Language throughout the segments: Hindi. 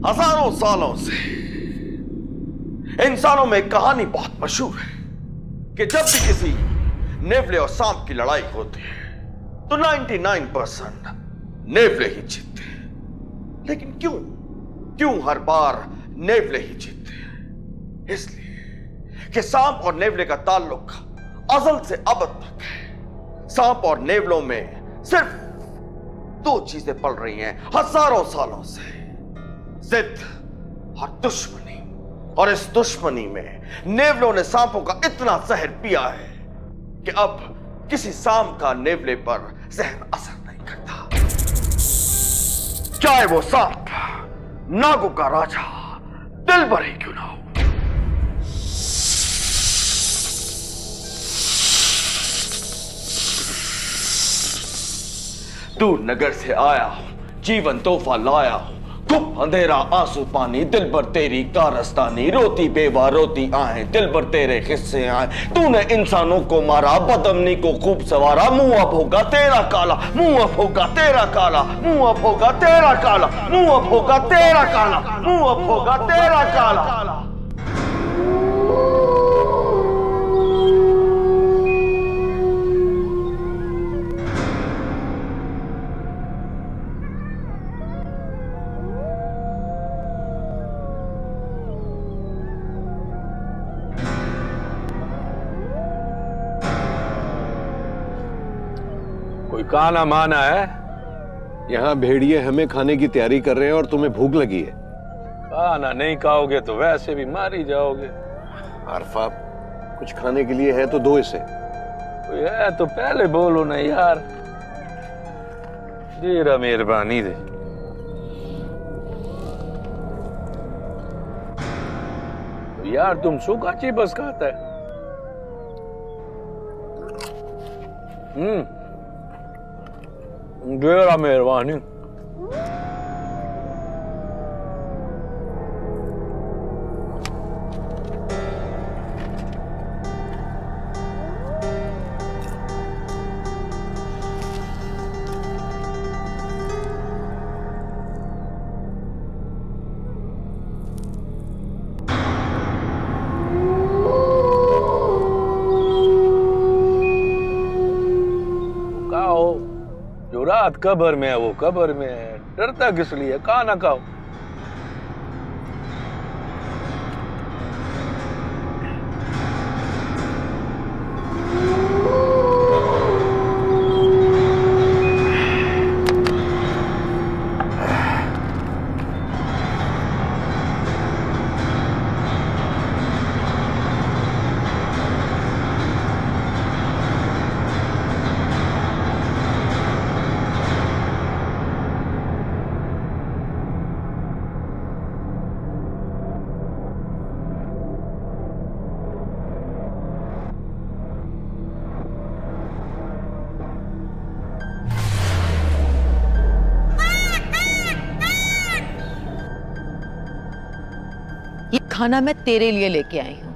हजारों सालों से इंसानों में एक कहानी बहुत मशहूर है कि जब भी किसी नेवले और सांप की लड़ाई होती है तो 99% नेवले ही जीतते हैं। लेकिन क्यों हर बार नेवले ही जीतते हैं? इसलिए कि सांप और नेवले का ताल्लुक अज़ल से अबद तक है। सांप और नेवलों में सिर्फ दो चीजें पल रही हैं हजारों सालों से, जिद और दुश्मनी। और इस दुश्मनी में नेवलों ने सांपों का इतना जहर पिया है कि अब किसी सांप का नेवले पर जहर असर नहीं करता, चाहे वो सांप नागों का राजा दिलबर ही क्यों ना हो। दूर नगर से आया हूं, जीवन तोहफा लाया हूं, खूब अंधेरा आंसू पानी, दिलबर तेरी कारस्तानी, रोती बेवा रोती आहें, दिलबर तेरे किस्से आए। तूने इंसानों को मारा, बदअमनी को खूब सवारा, मुंह अब होगा तेरा काला, मुंह अब होगा तेरा काला, मुंह अब होगा तेरा काला, मुंह अब होगा तेरा काला, मुंह अब होगा तेरा काला। कोई काना माना है? यहाँ भेड़िए हमें खाने की तैयारी कर रहे हैं और तुम्हें भूख लगी है। खाना नहीं खाओगे तो वैसे भी मार ही जाओगे। आरफा, कुछ खाने के लिए है तो दो इसे। कोई है तो पहले बोलो ना यार। तेरा मेहरबानी दे। तो यार तुम सूखा चिबस खाता है? तेरा मेहरबानी। रात कब्र में है, वो कब्र में है, डरता किस लिए? खाना खाओ। खाना मैं तेरे लिए लेके आई हूं।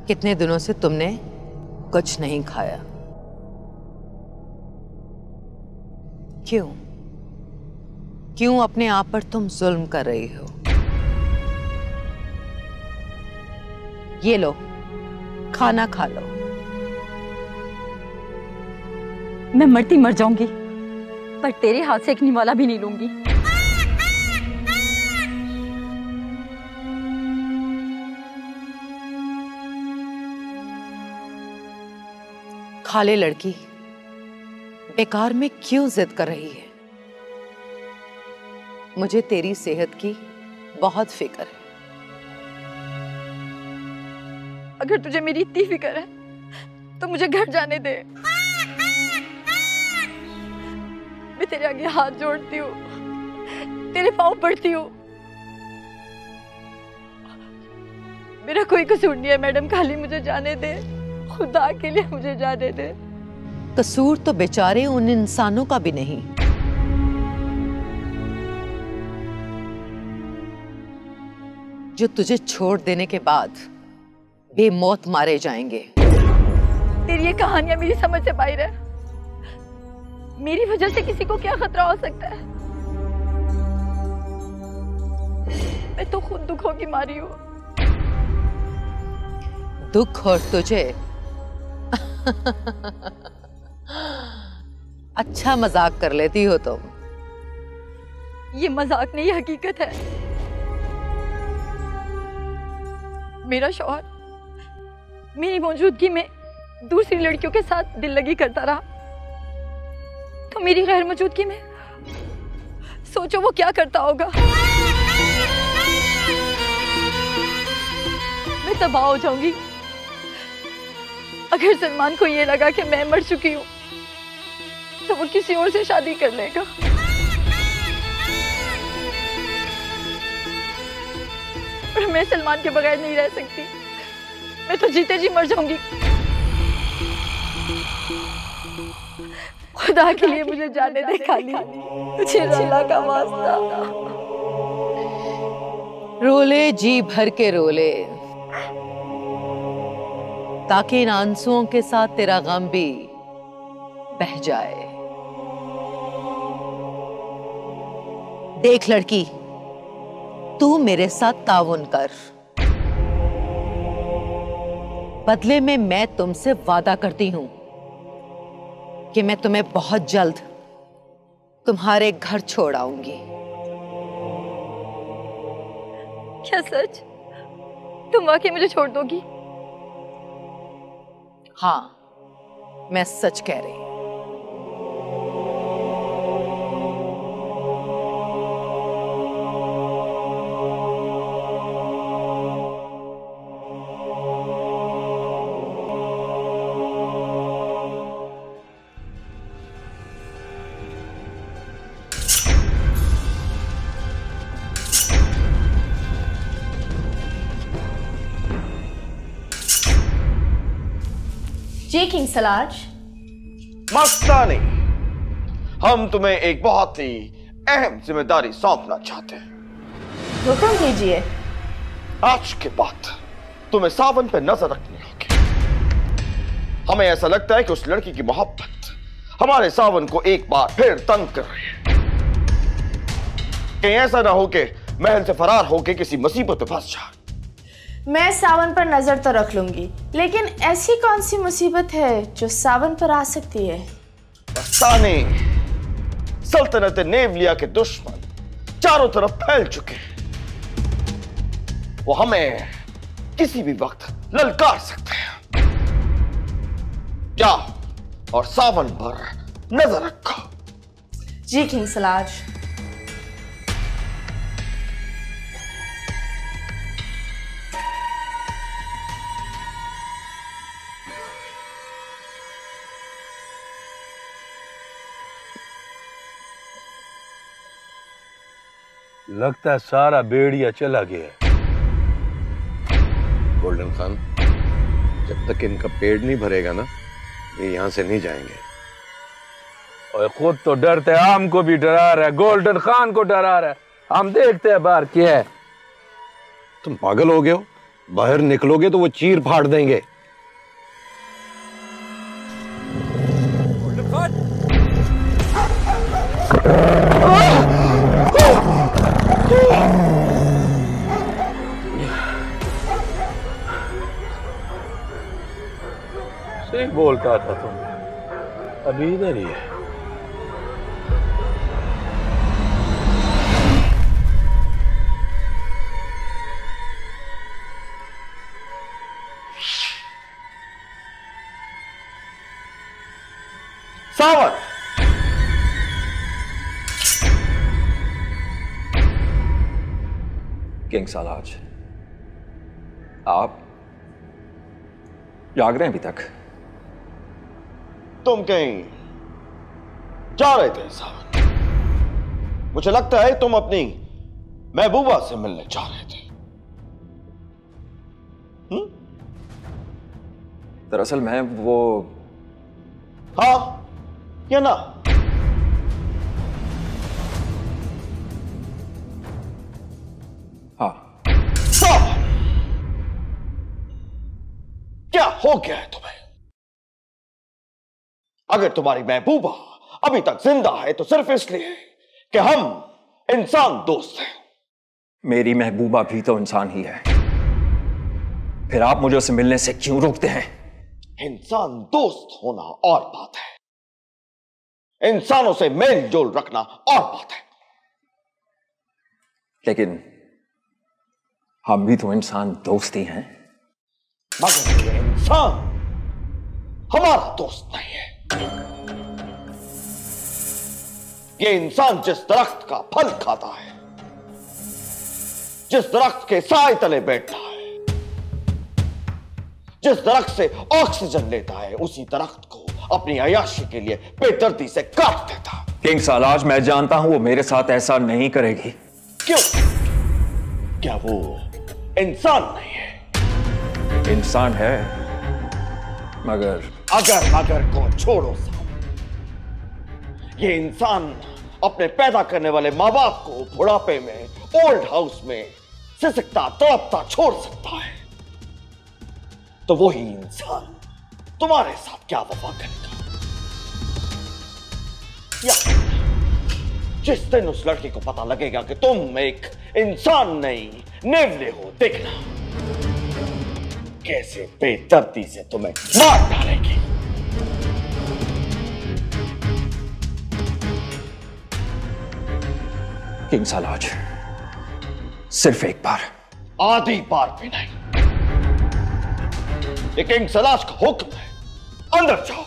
कितने दिनों से तुमने कुछ नहीं खाया। क्यों अपने आप पर तुम जुल्म कर रही हो? ये लो, खाना खा लो। मैं मरती मर जाऊंगी पर तेरे हाथ से एक निवाला भी नहीं लूंगी। खा ले लड़की, बेकार में क्यों जिद कर रही है? मुझे तेरी सेहत की बहुत फिक्र है। अगर तुझे मेरी इतनी फिक्र है तो मुझे घर जाने दे। मैं तेरे आगे हाथ जोड़ती हूँ, तेरे पाँव पड़ती हूँ। मेरा कोई कसूर नहीं है मैडम, खाली मुझे जाने दे। खुदा के लिए मुझे जाने दे। कसूर तो बेचारे उन इंसानों का भी नहीं जो तुझे छोड़ देने के बाद बेमौत मारे जाएंगे। तेरी ये कहानियां मेरी समझ से बाहर है। मेरी वजह से किसी को क्या खतरा हो सकता है? मैं तो खुद दुखों की मारी हूँ। दुख और तुझे अच्छा मजाक कर लेती हो तुम। ये मजाक नहीं, हकीकत है। मेरा शौहर मेरी मौजूदगी में दूसरी लड़कियों के साथ दिल लगी करता रहा, तो मेरी गैर मौजूदगी में सोचो वो क्या करता होगा। मैं तबाह हो जाऊंगी अगर सलमान को ये लगा कि मैं मर चुकी हूं, तो वो किसी और से शादी कर लेगा। और मैं सलमान के बगैर नहीं रह सकती, मैं तो जीते जी मर जाऊंगी। खुदा के लिए मुझे जाने दे खाली, तुझे अल्लाह का वास्ता। रोले जी भर के रोले, ताकि इन आंसुओं के साथ तेरा गम भी बह जाए। देख लड़की, तू मेरे साथ ताउन कर। बदले में मैं तुमसे वादा करती हूं कि मैं तुम्हें बहुत जल्द तुम्हारे घर छोड़ आऊंगी। क्या सच? तुम वाकई मुझे छोड़ दोगी? हाँ, मैं सच कह रही हूं। जी किंग सलाज। मस्तानी, हम तुम्हें एक बहुत ही अहम जिम्मेदारी सौंपना चाहते हैं। हुक्म कीजिए। आज के बाद तुम्हें सावन पे नजर रखनी होगी। हमें ऐसा लगता है कि उस लड़की की मोहब्बत हमारे सावन को एक बार फिर तंग कर रही है। कहीं ऐसा ना हो कि महल से फरार होकर किसी मुसीबत में फंस जाए। मैं सावन पर नजर तो रख लूंगी, लेकिन ऐसी कौन सी मुसीबत है जो सावन पर आ सकती है? मस्तानी, सल्तनत नेवलिया के दुश्मन चारों तरफ फैल चुके हैं। वो हमें किसी भी वक्त ललकार सकते हैं। जाओ और सावन पर नजर रखो। जी किंग सलाज। लगता है सारा बेड़िया चला गया। गोल्डन खान, जब तक इनका पेट नहीं भरेगा ना, ये यहां से नहीं जाएंगे। और खुद तो डरते, आम को भी डरा रहा है, गोल्डन खान को डरा रहा है। हम देखते हैं बाहर क्या है। तुम पागल हो गए हो? बाहर निकलोगे तो वो चीर फाड़ देंगे। सही बोलता था तुम, अभी इधर ही है। सावन, किंग सलाज, आप जाग रहे हैं अभी तक? तुम कहीं जा रहे थे सावन? मुझे लगता है तुम अपनी महबूबा से मिलने जा रहे थे। दरअसल मैं वो... हाँ या ना? हाँ। सावन, क्या हो गया है तुम्हें? अगर तुम्हारी महबूबा अभी तक जिंदा है तो सिर्फ इसलिए कि हम इंसान दोस्त हैं। मेरी महबूबा भी तो इंसान ही है, फिर आप मुझे उससे मिलने से क्यों रोकते हैं? इंसान दोस्त होना और बात है, इंसानों से मेल जोल रखना और बात है। लेकिन हम भी तो इंसान दोस्त ही हैं। मगर ये इंसान हमारा दोस्त नहीं है। ये इंसान जिस दरख्त का फल खाता है, जिस दरख्त के साए तले बैठता है, जिस दरख्त से ऑक्सीजन लेता है, उसी दरख्त को अपनी अयाशी के लिए बेदर्दी से काट देता। किंग सालाज, मैं जानता हूं वो मेरे साथ ऐसा नहीं करेगी। क्यों? क्या वो इंसान नहीं है? इंसान है, मगर अगर को छोड़ो साहब, ये इंसान अपने पैदा करने वाले माँ बाप को बुढ़ापे में ओल्ड हाउस में सिसकता तड़पता छोड़ सकता है, तो वही इंसान तुम्हारे साथ क्या वफा करेगा? या जिस दिन उस लड़की को पता लगेगा कि तुम एक इंसान नहीं नेवले हो, देखना कैसे बेदर्दी से तुम्हें मार डालेगी। किंग सालाज, सिर्फ एक बार, आधी बार भी नहीं। ये किंग सालाज का हुक्म है, अंदर जाओ।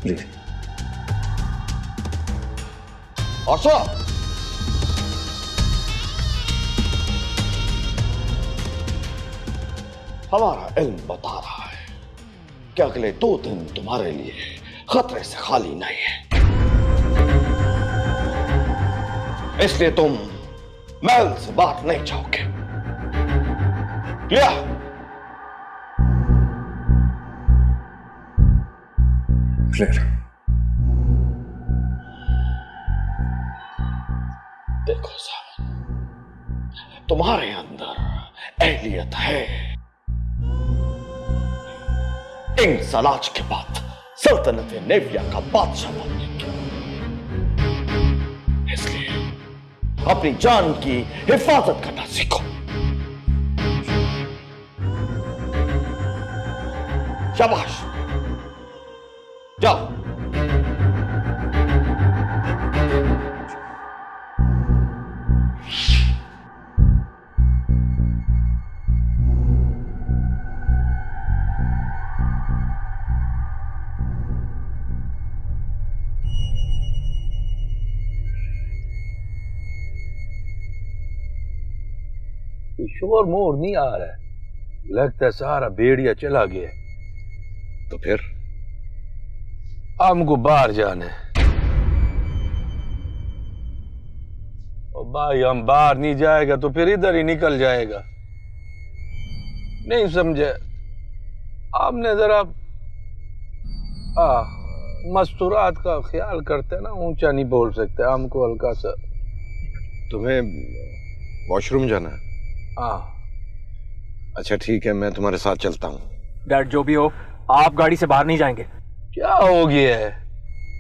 प्लीज। और सुनो, हमारा इल्म बता रहा है कि अगले 2 दिन तुम्हारे लिए खतरे से खाली नहीं है, इसलिए तुम महल से बाहर नहीं जाओगे। क्लियर? क्लियर। देखो साहब, तुम्हारे अंदर अहलियत है किंग सालाज के बाद सल्तनत नेविया का बादशाह बनने की, इसलिए अपनी जान की हिफाजत करना सीखो। शाबाश, जाओ। शोर मोर नहीं आ रहा है, लगता है सारा भेड़िया चला गया। तो फिर हमको बाहर जाना है। और भाई हम बाहर नहीं जाएगा तो फिर इधर ही निकल जाएगा। नहीं समझे? आपने जरा मस्तूरात का ख्याल करते ना, ऊंचा नहीं बोल सकते, हमको हल्का सा। तुम्हें वॉशरूम जाना है? अच्छा ठीक है, मैं तुम्हारे साथ चलता हूँ। डैड, जो भी हो, आप गाड़ी से बाहर नहीं जाएंगे। क्या हो गया है?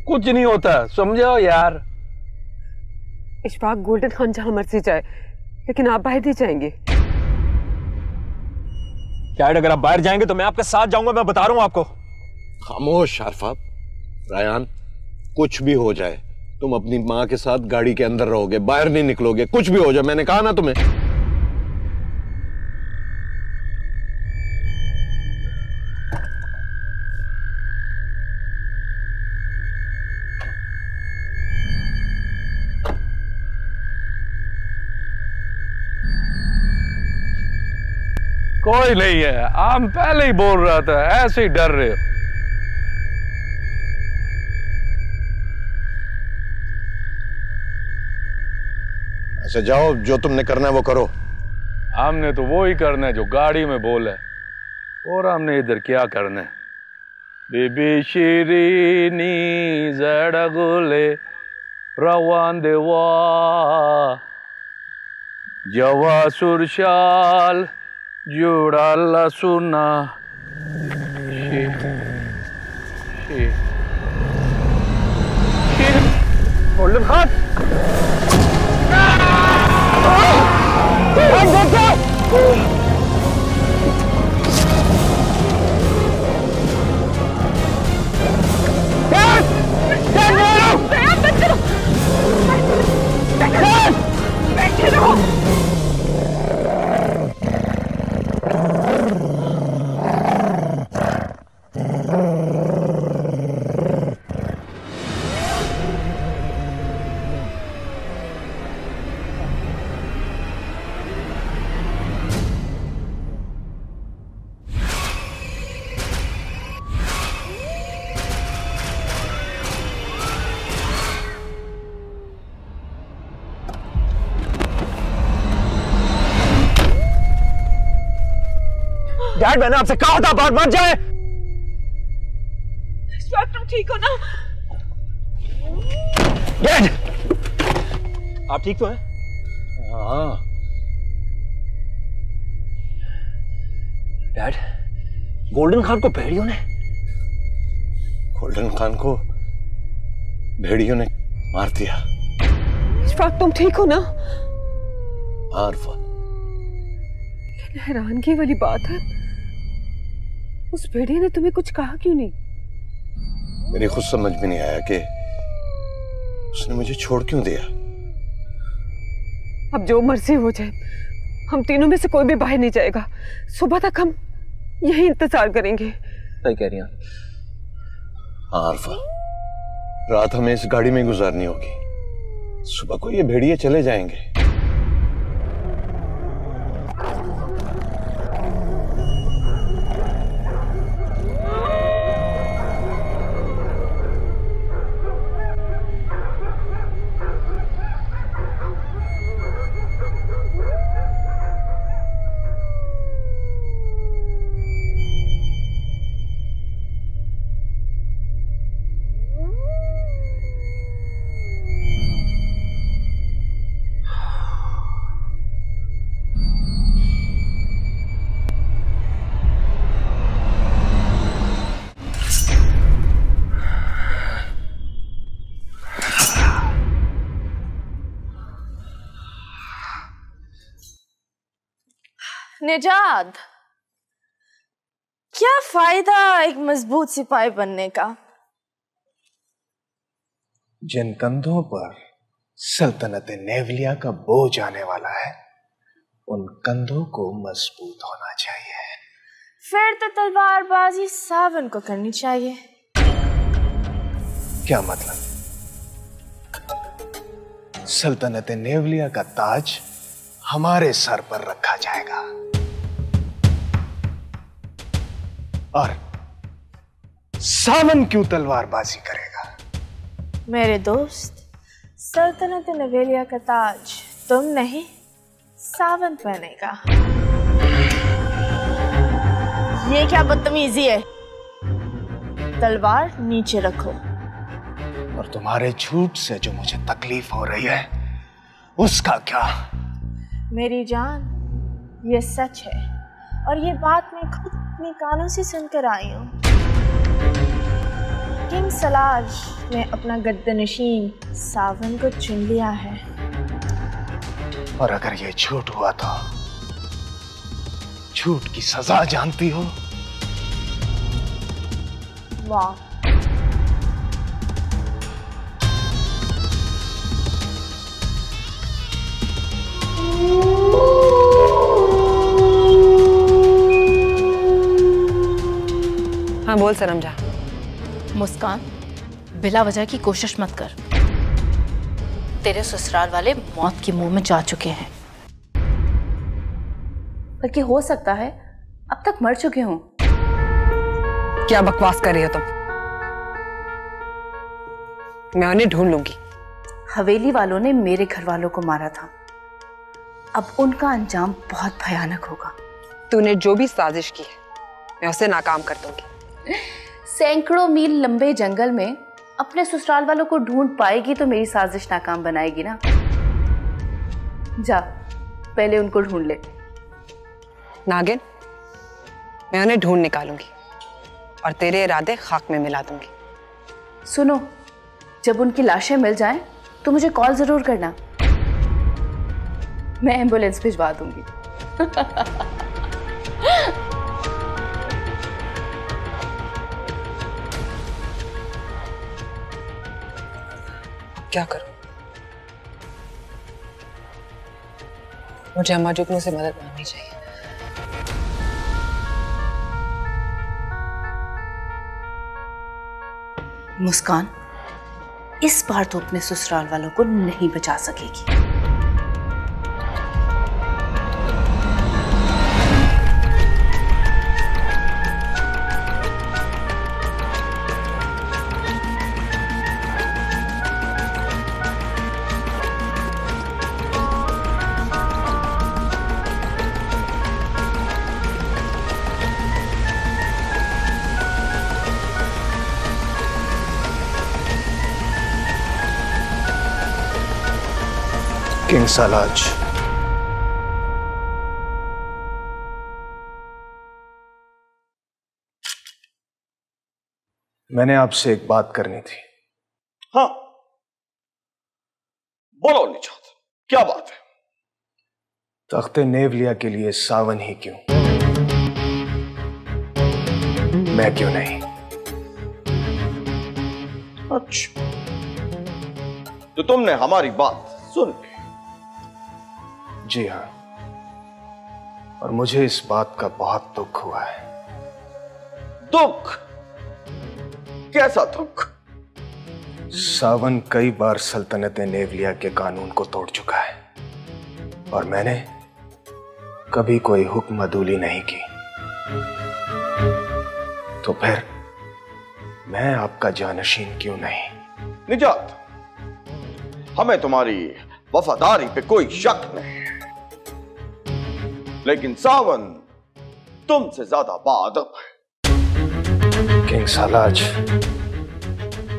कुछ नहीं होता, समझो यार। इशफाक, गोल्डन खान जहां मर्जी जाए, लेकिन आप बाहर नहीं जाएंगे। डैड, अगर आप बाहर जाएंगे तो मैं आपके साथ जाऊंगा, मैं बता रहा हूं आपको। खामोश शारफाब। रायान, कुछ भी हो जाए तुम अपनी माँ के साथ गाड़ी के अंदर रहोगे, बाहर नहीं निकलोगे। कुछ भी हो जाए, मैंने कहा ना तुम्हें। कोई नहीं है, हम पहले ही बोल रहा था, ऐसे ही डर रहे हो। अच्छा जाओ, जो तुमने करना है वो करो। हमने तो वो ही करना है जो गाड़ी में बोला है, और हमने इधर क्या करना है? बीबी शिरीनी जड़गुले रवान देवा जवा सुरशाल जुड़ाला सुना गोल्डन खान बैठे रहो। डैड, मैंने आपसे कहा था बात मत जाए। तुम ठीक हो ना? डैड, आप ठीक तो हैं? हाँ। डैड, गोल्डन खान को भेड़ियों ने मार दिया। इशफाक, तुम ठीक हो ना? हाँ अरफा। हैरानगी वाली बात है, उस भेड़िए ने तुम्हें कुछ कहा क्यों नहीं? मेरी खुद समझ में नहीं आया कि उसने मुझे छोड़ क्यों दिया। अब जो मर्जी हो जाए, हम तीनों में से कोई भी बाहर नहीं जाएगा। सुबह तक हम यही इंतजार करेंगे। सही कह रही हैं। हाँ अरफा, रात हमें इस गाड़ी में गुजारनी होगी। सुबह को ये भेड़िए चले जाएंगे। निजात, क्या फायदा एक मजबूत सिपाही बनने का? जिन कंधों पर सल्तनत नेवलिया का बोझ आने वाला है, उन कंधों को मजबूत होना चाहिए। फिर तो तलवारबाजी सावन को करनी चाहिए। क्या मतलब? सल्तनत नेवलिया का ताज हमारे सर पर रखा जाएगा और सावन क्यों तलवारबाजी करेगा? मेरे दोस्त, सल्तनत नेवलिया का ताज तुम नहीं, सावन पहनेगा। ये क्या बदतमीजी है? तलवार नीचे रखो। और तुम्हारे झूठ से जो मुझे तकलीफ हो रही है, उसका क्या? मेरी जान, ये सच है और ये बात मैं खुद अपने कानों से सुनकर आई हूँ। किंग सलाज ने अपना गद्दनशीन सावन को चुन लिया है। और अगर ये झूठ हुआ तो झूठ की सजा जानती हो? वाह, हाँ बोल सरमजा। मुस्कान, बिला वजह की कोशिश मत कर। तेरे ससुराल वाले मौत के मुंह में जा चुके हैं, बल्कि हो सकता है अब तक मर चुके हों। क्या बकवास कर रही हो तुम? मैं उन्हें ढूंढ लूंगी। हवेली वालों ने मेरे घर वालों को मारा था, अब उनका अंजाम बहुत भयानक होगा। तूने जो भी साजिश की है, मैं उसे नाकाम कर दूंगी। सैकड़ों मील लंबे जंगल में अपने ससुराल वालों को ढूंढ पाएगी तो मेरी साजिश नाकाम बनाएगी ना। जा, पहले उनको ढूंढ ले। नागिन, मैं उन्हें ढूंढ निकालूंगी और तेरे इरादे खाक में मिला दूंगी। सुनो, जब उनकी लाशें मिल जाएं, तो मुझे कॉल जरूर करना, मैं एम्बुलेंस भिजवा दूंगी। क्या करूं? मुझे अम्मा जुगनू से मदद मांगनी चाहिए। मुस्कान, इस बार तो अपने ससुराल वालों को नहीं बचा सकेगी। किंग सालाज, मैंने आपसे एक बात करनी थी। हाँ, बोलो निजात, क्या बात है? तख्ते नेवलिया के लिए सावन ही क्यों? मैं क्यों नहीं? अच्छा, तो तुमने हमारी बात सुन ली? जी हाँ, और मुझे इस बात का बहुत दुख हुआ है। दुख? कैसा दुख? सावन कई बार सल्तनत नेवलिया के कानून को तोड़ चुका है और मैंने कभी कोई हुक्म अदूली नहीं की। तो फिर मैं आपका जानशीन क्यों नहीं? निजात, हमें तुम्हारी वफादारी पे कोई शक नहीं, लेकिन सावन तुमसे ज्यादा बाअदब है। किंग सालाज,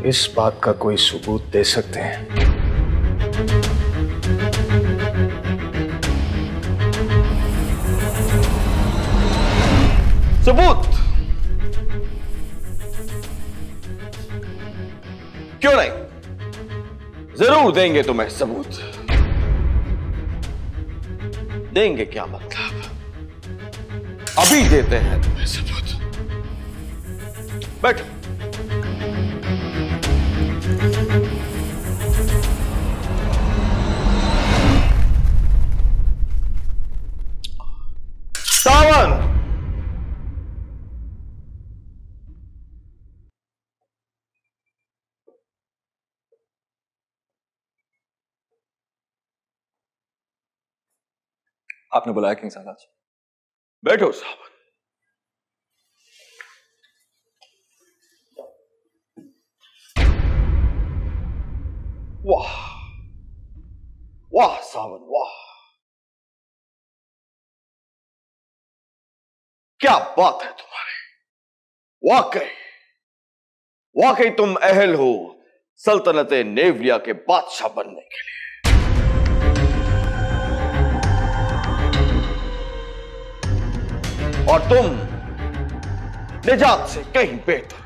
इस बात का कोई सबूत दे सकते हैं? सबूत? क्यों नहीं, जरूर देंगे तुम्हें सबूत। देंगे क्या मतलब, अभी देते हैं तुम्हें सबूत। बैठो। सावन, आपने बुलाया किंग सालाज? बैठो सावन। वाह वाह सावन, वाह, क्या बात है तुम्हारी। वाकई वाकई तुम अहल हो सल्तनत नेवलिया के बादशाह बनने के लिए। और तुम निजात से कहीं बेहतर।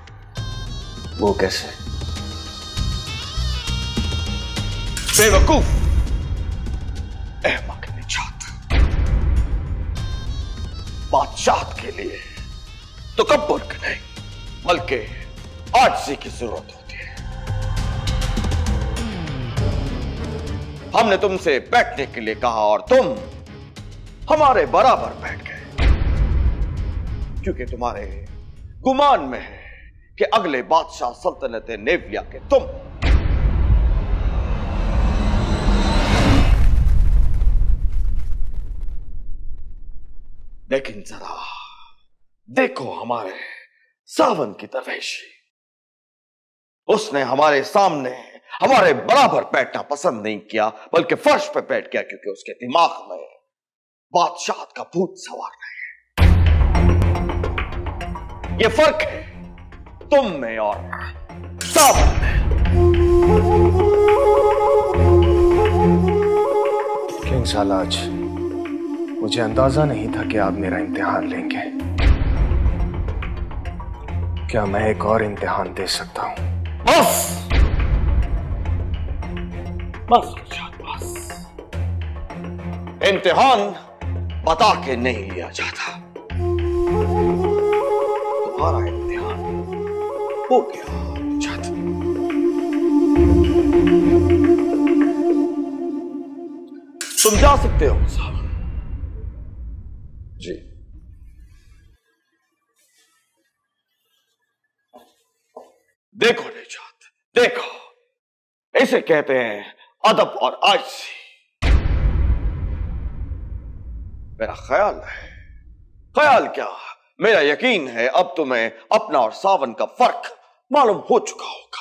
वो कैसे? बेवकूफ, अहमक निजात। बादशाह के लिए तकब्बुर की नहीं, बल्कि आजिज़ी की जरूरत होती है। हमने तुमसे बैठने के लिए कहा और तुम हमारे बराबर बैठ गए, क्योंकि तुम्हारे गुमान में है कि अगले बादशाह सल्तनत नेवलिया के तुम। लेकिन जरा देखो हमारे सावन की दरवेशी। उसने हमारे सामने हमारे बराबर बैठना पसंद नहीं किया, बल्कि फर्श पे बैठ गया, क्योंकि उसके दिमाग में बादशाह का भूत सवार नहीं है। ये फर्क है तुम में और सावन में। किंग सालाज, मुझे अंदाजा नहीं था कि आप मेरा इम्तिहान लेंगे। क्या मैं एक और इम्तिहान दे सकता हूं? बस बस बस, इम्तिहान बता के नहीं लिया जाता। तुम्हारा इम्तिहान हो गया निजात। तुम जा सकते हो साहब। जी देखो निजात, देखो, इसे कहते हैं अदब और आजिज़ी। मेरा ख्याल है, ख्याल क्या, मेरा यकीन है अब तुम्हें अपना और सावन का फर्क मालूम हो चुका होगा।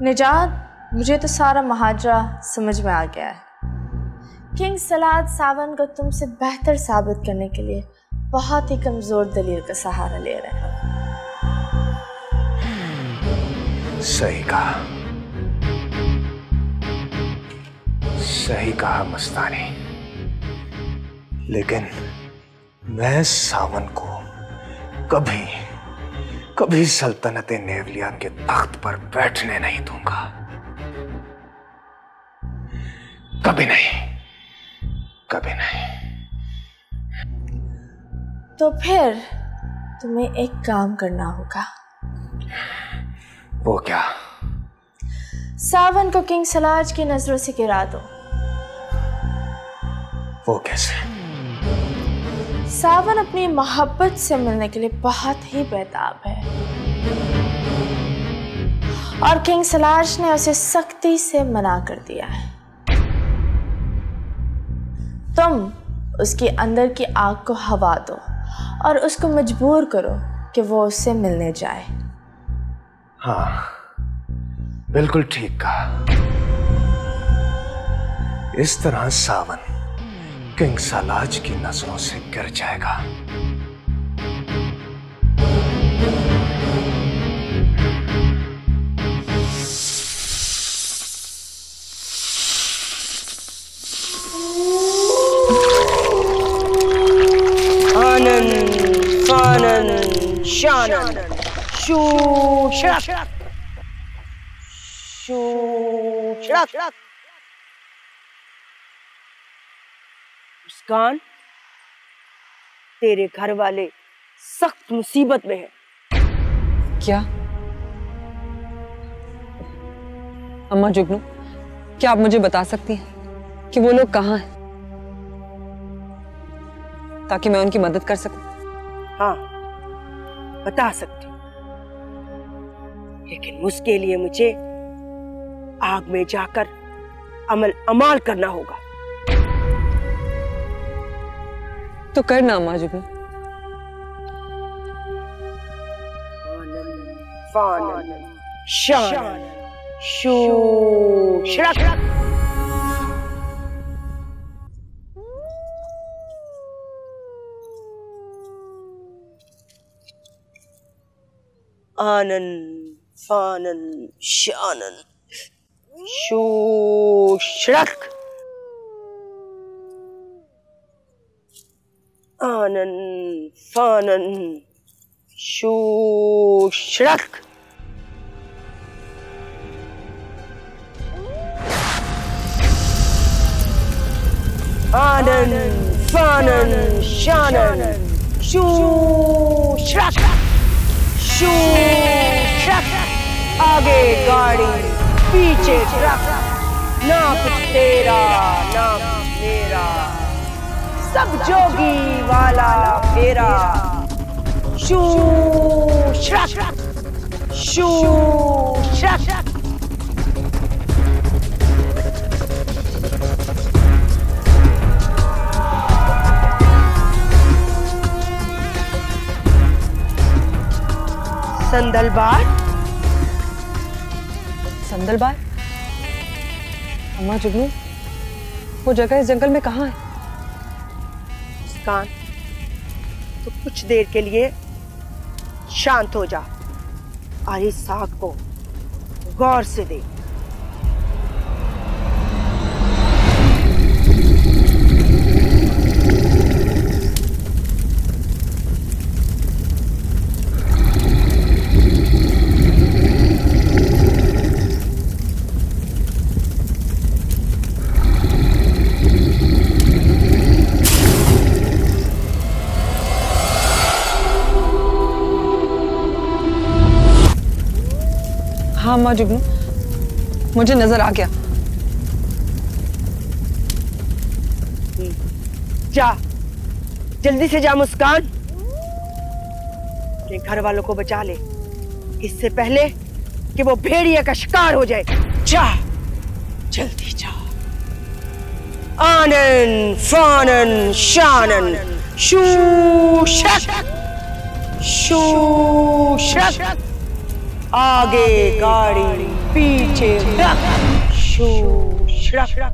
निजात, मुझे तो सारा महाजरा समझ में आ गया है। किंग सलाद सावन को तुमसे बेहतर साबित करने के लिए बहुत ही कमजोर दलील का सहारा ले रहे हैं। सही कहा, सही कहा मस्तानी। लेकिन मैं सावन को कभी कभी सल्तनत नेवलिया के तख्त पर बैठने नहीं दूंगा, कभी नहीं, कभी नहीं। तो फिर तुम्हें एक काम करना होगा। वो क्या? सावन को किंग सलाज की नजरों से गिरा दो। वो कैसे? सावन अपनी मोहब्बत से मिलने के लिए बहुत ही बेताब है और किंग सलाज ने उसे सख्ती से मना कर दिया है। तुम उसके अंदर की आग को हवा दो और उसको मजबूर करो कि वो उससे मिलने जाए। हाँ, बिल्कुल ठीक कहा। इस तरह सावन किंग सलाज की नजरों से गिर जाएगा। आनन फानन शानन शू शक शू शक। मुस्कान, तेरे घर वाले सख्त मुसीबत में हैं। क्या? अम्मा जुगनू, क्या आप मुझे बता सकती हैं कि वो लोग कहाँ हैं, ताकि मैं उनकी मदद कर सकूं? हाँ, बता सकती हूँ, लेकिन उसके लिए मुझे आग में जाकर अमल अमाल करना होगा। तो करना अम्मा जुगनू। फानन शानन शू शक। आनन फानन शानन शू शक। आनन फानन शू शक। आनन फानन शानन शू शक शू शक। आगे गाड़ी पीछे ट्रक, ना कुछ तेरा ना कुछ मेरा, सब जोगी वाला फेरा। शू शक शू शक। संदलबार। संदलबार? अम्मा जुगनू, वो जगह इस जंगल में कहाँ है? मुस्कान, तो कुछ देर के लिए शांत हो जा और इस आग को गौर से देख। हाँ माँ जुगनू, मुझे नजर आ गया। जा, जल्दी से जा मुस्कान, अपने घर वालों को बचा ले इससे पहले कि वो भेड़िया का शिकार हो जाए। जा, जल्दी जा। आनन फानन शानन शूशक शूशक, आगे गाड़ी पीछे रख, शूशक शूशक।